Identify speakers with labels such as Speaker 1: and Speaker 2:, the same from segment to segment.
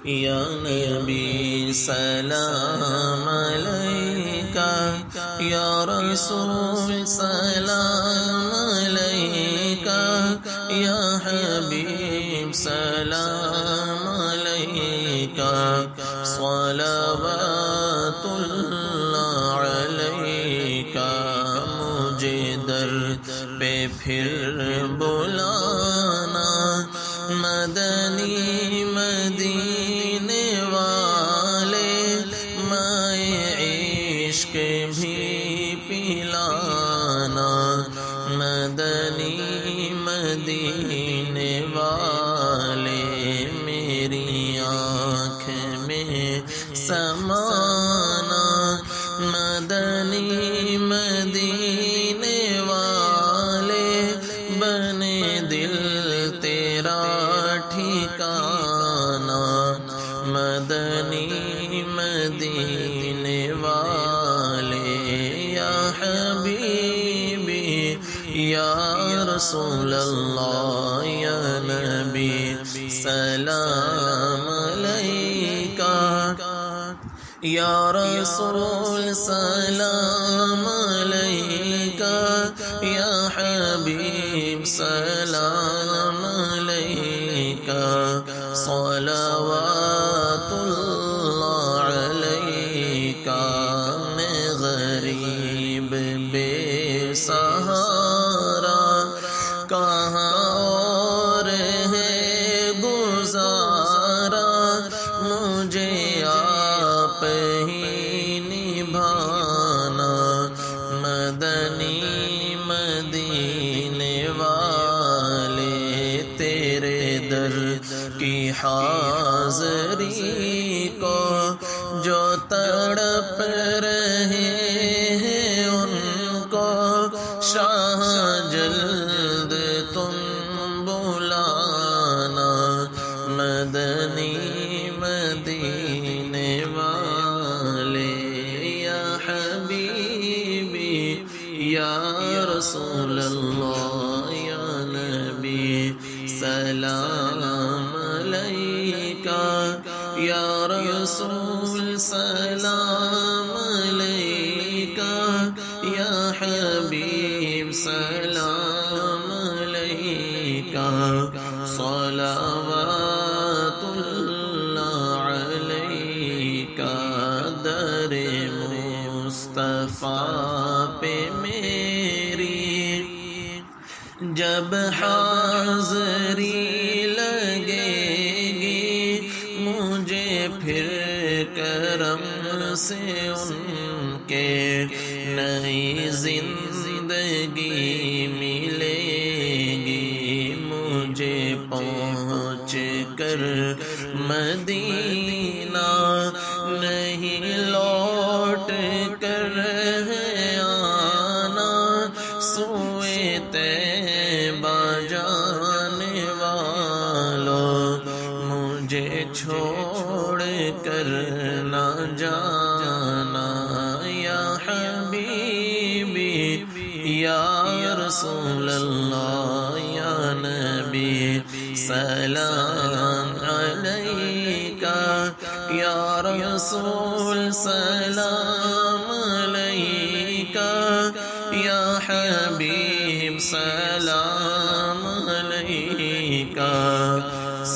Speaker 1: یا نبی سلام علیکہ، یا رسول سلام علیکہ، یا حبیب سلام علیکہ، صلوات اللہ علیکہ۔ مجھے در پہ پھر بلانا، مدنی مدینے والے، مائے عشق بھی پلانا، مدنی مدینے والے، میری آنکھ میں سمانا، مدنی مدینے والے، بنے دل تیرا ٹھکانا، مدنی مدینے والے، یا حبیبی یا رسول اللہ، یا نبی سلام علیکہ، یا رسول سلام علیکہ، یا حبیب سلام علیکہ، صلوات اللہ علیکہ۔ میں غریب بے سہارا، کہاں اور ہے گزارا، مجھے آپ ہی نبھانا، مدنی مدینے والے، تیرے در کی حاضری کو جو تڑپ رہے ہیں، ان کو شاہ جلد تم بلانا، مدنی مدینے والے، یا حبیبی یا رسول اللہ، یا نبی سلام علیکہ، یا رسول سلام علیکہ، یا حبیب سلام علیکہ، صلوات اللہ علیکہ۔ در مصطفیٰ پہ میری جب حاضری لگے گی، مجھے پھر کرم سے ان کے نئی زندگی ملے گی، مجھے پہنچ کر مدینہ نہیں لوٹ کر ہے آنا، سوئے طیبہ جانے والوں، مجھے چھوڑ کر نہ جانا، یا حبیبی یا رسول اللہ، یا نبی سلام علیکہ، یا رسول سلام علیکہ، یا حبیب سلام علیکہ،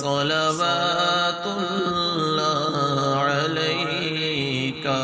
Speaker 1: صلوات اللہ علیکہ۔